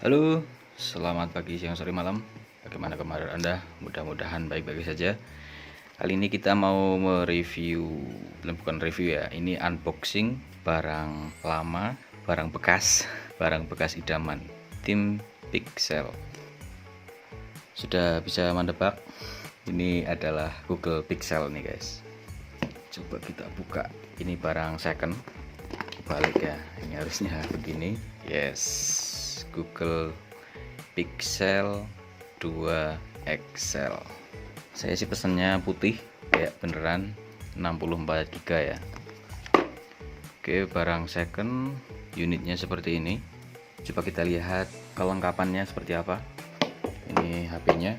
Halo, selamat pagi, siang, sore, malam. Bagaimana kabar Anda? Mudah-mudahan baik-baik saja. Kali ini kita mau mereview, bukan review ya, ini unboxing barang lama, barang bekas, barang bekas idaman, tim Pixel. Sudah bisa mendebak? Ini adalah Google Pixel nih guys. Coba kita buka. Ini barang second. Balik ya, ini harusnya begini. Yes, Google Pixel 2 XL. Saya sih pesennya putih kayak beneran 64 GB ya. Oke, barang second, unitnya seperti ini. Coba kita lihat kelengkapannya seperti apa. Ini HP-nya.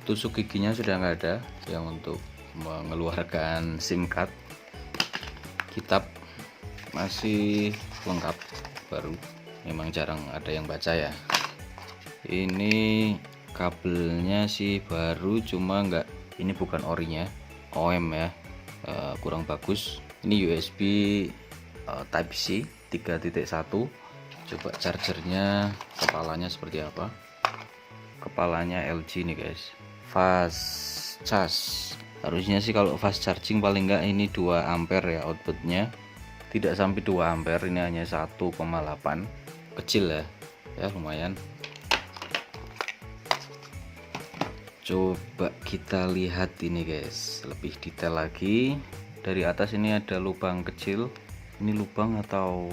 Tusuk giginya sudah nggak ada yang untuk mengeluarkan SIM card. Kitab masih lengkap, baru, memang jarang ada yang baca ya. Ini kabelnya sih baru, cuma nggak, ini bukan orinya, OM ya, kurang bagus. Ini USB Type C 3.1. Coba chargernya, kepalanya seperti apa. Kepalanya LG nih guys, fast charge. Harusnya sih kalau fast charging paling enggak ini 2 ampere ya outputnya, tidak sampai 2 ampere, ini hanya 1,8, kecil ya lumayan. Coba kita lihat ini guys, lebih detail lagi. Dari atas ini ada lubang kecil, ini lubang atau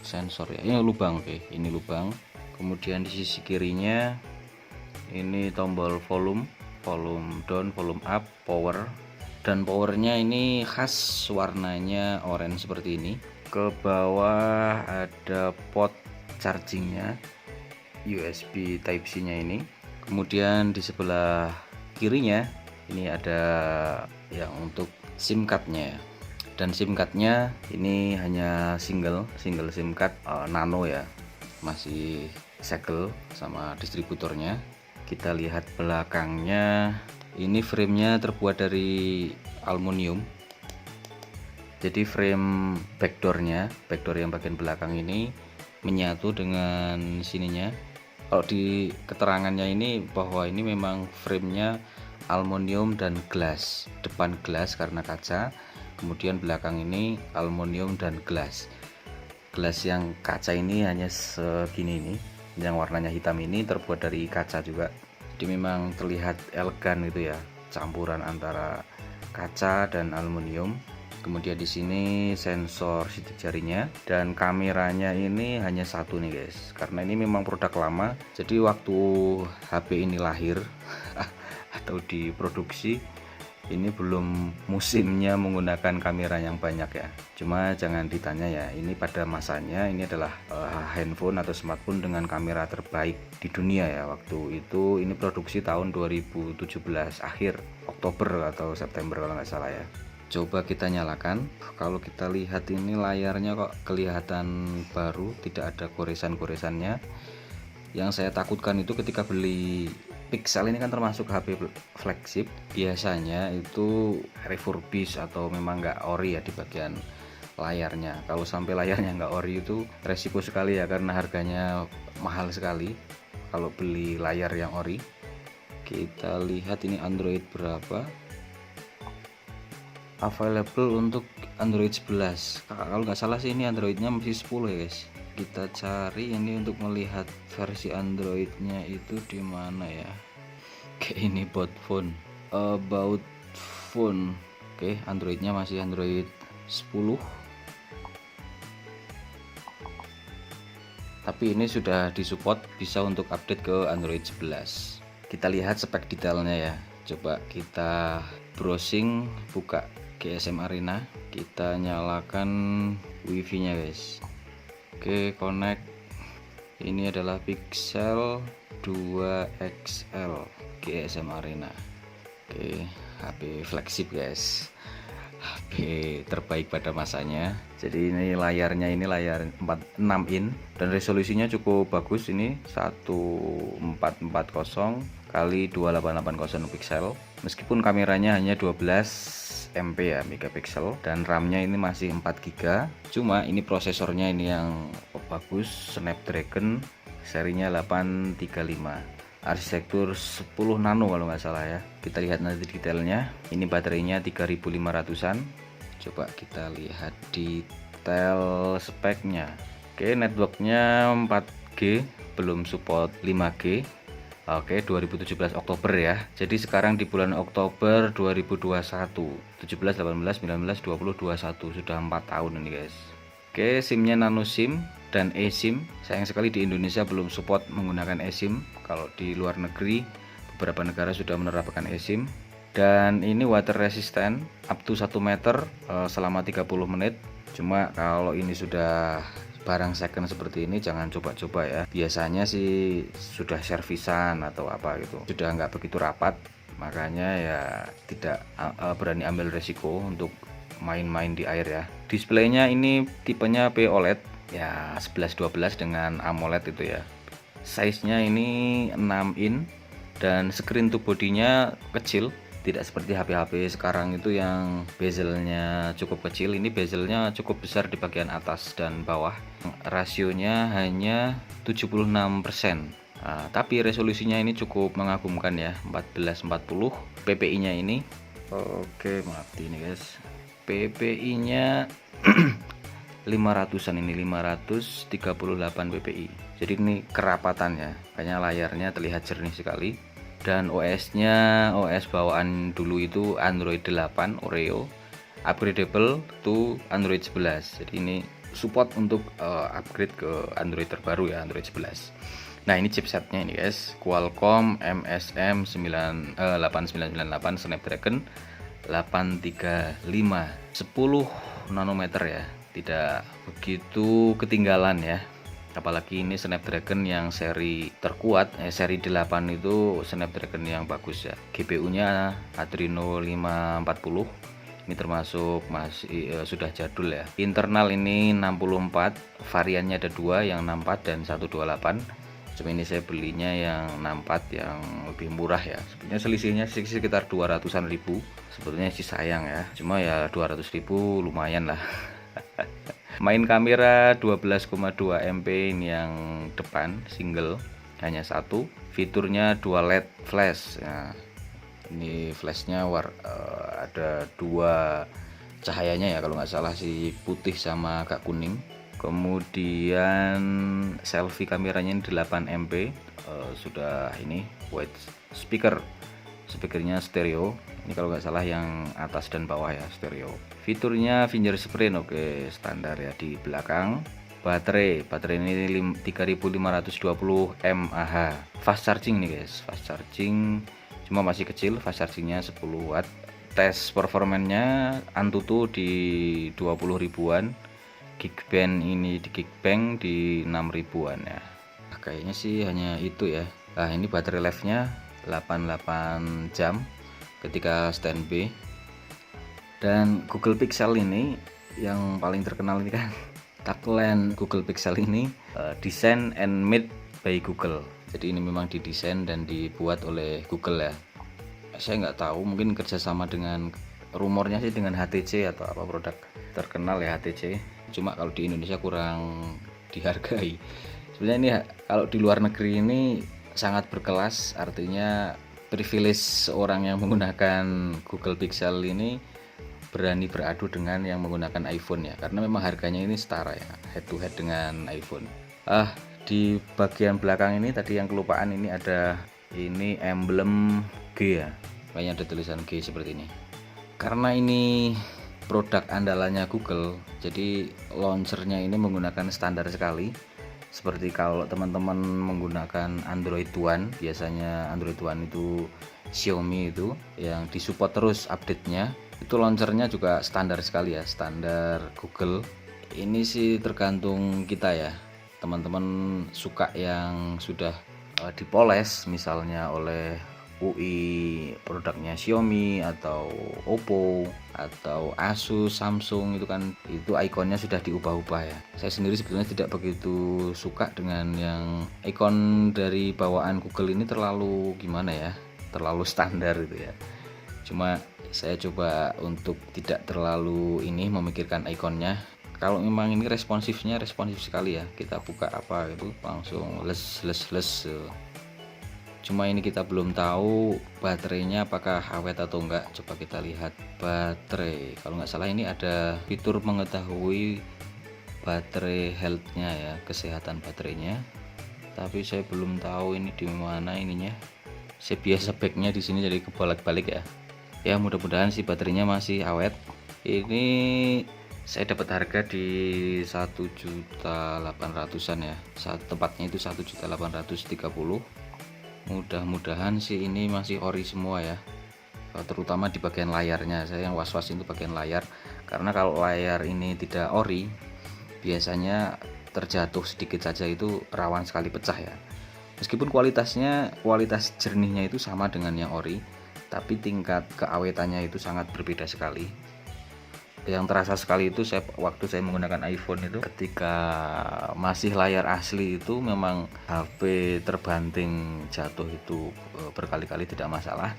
sensor ya, ini lubang. Oke, ini lubang. Kemudian di sisi kirinya ini tombol volume down, volume up, power. Dan powernya ini khas warnanya orange seperti ini. Ke bawah ada port chargingnya, USB Type C nya ini. Kemudian di sebelah kirinya ini ada yang untuk SIM cardnya. Dan SIM cardnya ini hanya single SIM card nano ya, masih segel sama distributornya. Kita lihat belakangnya, ini framenya terbuat dari aluminium. Jadi frame backdoor yang bagian belakang ini menyatu dengan sininya. Kalau di keterangannya ini bahwa ini memang framenya aluminium dan glass, depan glass karena kaca, kemudian belakang ini aluminium dan glass. Glass yang kaca ini hanya segini nih, yang warnanya hitam ini terbuat dari kaca juga. Jadi memang terlihat elegan gitu ya, campuran antara kaca dan aluminium. Kemudian di sini sensor sidik jarinya, dan kameranya ini hanya satu nih guys, karena ini memang produk lama. Jadi waktu HP ini lahir atau diproduksi, ini belum musimnya menggunakan kamera yang banyak ya. Cuma jangan ditanya ya, ini pada masanya ini adalah handphone atau smartphone dengan kamera terbaik di dunia ya. Waktu itu ini produksi tahun 2017 akhir, Oktober atau September kalau nggak salah ya. Coba kita nyalakan. Kalau kita lihat ini layarnya kok kelihatan baru, tidak ada goresan-goresannya. Yang saya takutkan itu ketika beli Pixel ini kan termasuk HP flagship, biasanya itu refurbish atau memang nggak ori ya di bagian layarnya. Kalau sampai layarnya nggak ori itu resiko sekali ya, karena harganya mahal sekali kalau beli layar yang ori. Kita lihat ini Android berapa available untuk Android 11. Kalau nggak salah sih ini Androidnya masih 10 ya guys. Kita cari ini untuk melihat versi Androidnya itu di mana ya. Oke, ini about phone. Oke, Androidnya masih Android 10, tapi ini sudah disupport, bisa untuk update ke Android 11. Kita lihat spek detailnya ya. Coba kita browsing, buka GSM Arena, kita nyalakan wifi nya guys. Oke, connect. Ini adalah Pixel 2 XL GSM Arena. Oke, HP flagship guys, HP terbaik pada masanya. Jadi ini layarnya, ini layar 6 in dan resolusinya cukup bagus. Ini 1440 kali 2880 pixel. Meskipun kameranya hanya 12 MP ya megapiksel, dan RAM-nya ini masih 4 GB. Cuma ini prosesornya ini yang bagus, Snapdragon serinya 835, arsitektur 10 nano kalau nggak salah ya. Kita lihat nanti detailnya. Ini baterainya 3500-an. Coba kita lihat detail speknya. Oke, networknya 4G, belum support 5G. Oke, 2017 Oktober ya. Jadi sekarang di bulan Oktober 2021, 17, 18, 19, 20, 21, sudah 4 tahun ini guys. Oke, SIM-nya nano SIM dan eSIM. Sayang sekali di Indonesia belum support menggunakan eSIM. Kalau di luar negeri beberapa negara sudah menerapkan eSIM. Dan ini water resistant up to 1 meter selama 30 menit. Cuma kalau ini sudah barang second seperti ini jangan coba-coba ya. Biasanya sih sudah servisan atau apa gitu, sudah nggak begitu rapat, makanya ya tidak berani ambil resiko untuk main-main di air ya. Displaynya ini tipenya P OLED ya, 1112 dengan AMOLED itu ya. Size nya ini 6 in dan screen to bodinya kecil, tidak seperti HP-HP sekarang itu yang bezelnya cukup kecil. Ini bezelnya cukup besar di bagian atas dan bawah. Rasionya hanya 76%. Nah, tapi resolusinya ini cukup mengagumkan ya, 1440 ppi-nya ini. Oke, mati nih guys. PPI-nya 500-an ini, 538 ppi. Jadi ini kerapatannya, kayaknya layarnya terlihat jernih sekali. Dan OS-nya OS bawaan dulu itu Android 8 Oreo, upgradable to Android 11. Jadi ini support untuk upgrade ke Android terbaru ya, Android 11. Nah, ini chipsetnya ini guys, Qualcomm MSM 8998 Snapdragon 835, 10 nanometer ya, tidak begitu ketinggalan ya. Apalagi ini Snapdragon yang seri terkuat, seri 8 itu Snapdragon yang bagus ya. GPU-nya Adreno 540. Ini termasuk masih sudah jadul ya. Internal ini 64, variannya ada 2, yang 64 dan 128. Cuma ini saya belinya yang 64 yang lebih murah ya. Sebenarnya selisihnya sekitar 200-an ribu. Sebetulnya sih sayang ya. Cuma ya 200 ribu lumayan lah. Main kamera 12,2 MP ini yang depan single, hanya satu. Fiturnya dual LED flash. Nah, ini flashnya ada 2 cahayanya ya kalau nggak salah, si putih sama agak kuning. Kemudian selfie kameranya ini 8 MP. Sudah ini wide speakernya stereo. Ini kalau nggak salah yang atas dan bawah ya stereo. Fiturnya fingerprint oke, standar ya di belakang. Baterai ini 3520 mAh. Fast charging nih guys, fast charging, cuma masih kecil, fast chargingnya 10 watt. Tes performanya Antutu di 20 ribuan. Geekbench ini di Geekbench di 6 ribuan ya. Kayaknya sih hanya itu ya. Nah, ini baterai life-nya 88 jam ketika standby. Dan Google Pixel ini yang paling terkenal ini kan, tagline Google Pixel ini design and made by Google. Jadi ini memang didesain dan dibuat oleh Google ya. Saya nggak tahu, mungkin kerjasama dengan, rumornya sih dengan HTC atau apa, produk terkenal ya HTC. Cuma kalau di Indonesia kurang dihargai. Sebenarnya ini kalau di luar negeri ini sangat berkelas, artinya privilege orang yang menggunakan Google Pixel ini berani beradu dengan yang menggunakan iPhone ya, karena memang harganya ini setara ya, head to head dengan iPhone. Di bagian belakang ini tadi yang kelupaan, ini ada ini emblem G ya, kayaknya ada tulisan G seperti ini. Karena ini produk andalannya Google, jadi launchernya ini menggunakan standar sekali. Seperti kalau teman-teman menggunakan Android One, biasanya Android One itu Xiaomi itu yang disupport terus update-nya, itu launchernya juga standar sekali ya, standar Google. Ini sih tergantung kita ya, teman-teman suka yang sudah dipoles misalnya oleh UI produknya Xiaomi atau Oppo atau Asus, Samsung, itu kan itu ikonnya sudah diubah-ubah ya. Saya sendiri sebetulnya tidak begitu suka dengan yang ikon dari bawaan Google ini, terlalu gimana ya, terlalu standar gitu ya. Cuma saya coba untuk tidak terlalu ini memikirkan ikonnya. Kalau memang ini responsif sekali ya, kita buka apa itu langsung les. Cuma ini kita belum tahu baterainya apakah awet atau enggak. Coba kita lihat baterai. Kalau nggak salah ini ada fitur mengetahui baterai health-nya ya, kesehatan baterainya. Tapi saya belum tahu ini di mana ininya. Saya biasa backnya di sini jadi kebolak-balik ya. Ya mudah-mudahan si baterainya masih awet. Ini saya dapat harga di 1.800-an ya. Tepatnya itu 1.830. Mudah-mudahan sih ini masih ori semua ya. Terutama di bagian layarnya. Saya yang was-was itu bagian layar. Karena kalau layar ini tidak ori, biasanya terjatuh sedikit saja itu rawan sekali pecah ya. Meskipun kualitas jernihnya itu sama dengan yang ori, tapi tingkat keawetannya itu sangat berbeda sekali. Yang terasa sekali itu waktu saya menggunakan iPhone itu, ketika masih layar asli itu memang HP terbanting jatuh itu berkali-kali tidak masalah.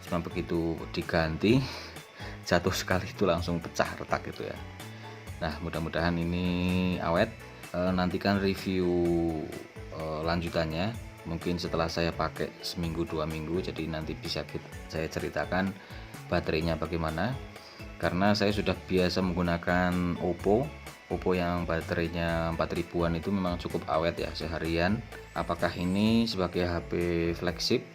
Cuma begitu diganti jatuh sekali itu langsung pecah retak gitu ya. Nah mudah-mudahan ini awet. Nantikan review lanjutannya mungkin setelah saya pakai seminggu 2 minggu, jadi nanti bisa saya ceritakan baterainya bagaimana. Karena saya sudah biasa menggunakan Oppo yang baterainya 4000-an itu memang cukup awet ya seharian. Apakah ini sebagai HP flagship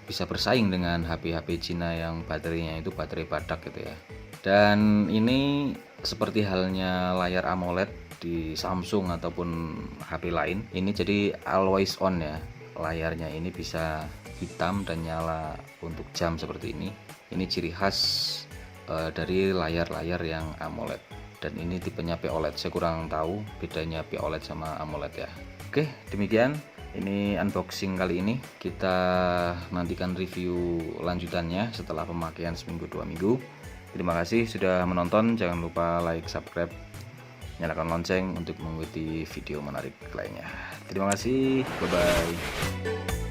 bisa bersaing dengan HP-HP Cina yang baterainya itu baterai badak gitu ya. Dan ini seperti halnya layar AMOLED di Samsung ataupun HP lain, ini jadi always on ya, layarnya ini bisa hitam dan nyala untuk jam seperti ini. Ini ciri khas dari layar-layar yang AMOLED, dan ini tipenya POLED. Saya kurang tahu bedanya POLED sama AMOLED ya. Oke, demikian ini unboxing kali ini. Kita nantikan review lanjutannya setelah pemakaian seminggu 2 minggu. Terima kasih sudah menonton. Jangan lupa like, subscribe, nyalakan lonceng untuk mengikuti video menarik lainnya. Terima kasih, bye bye.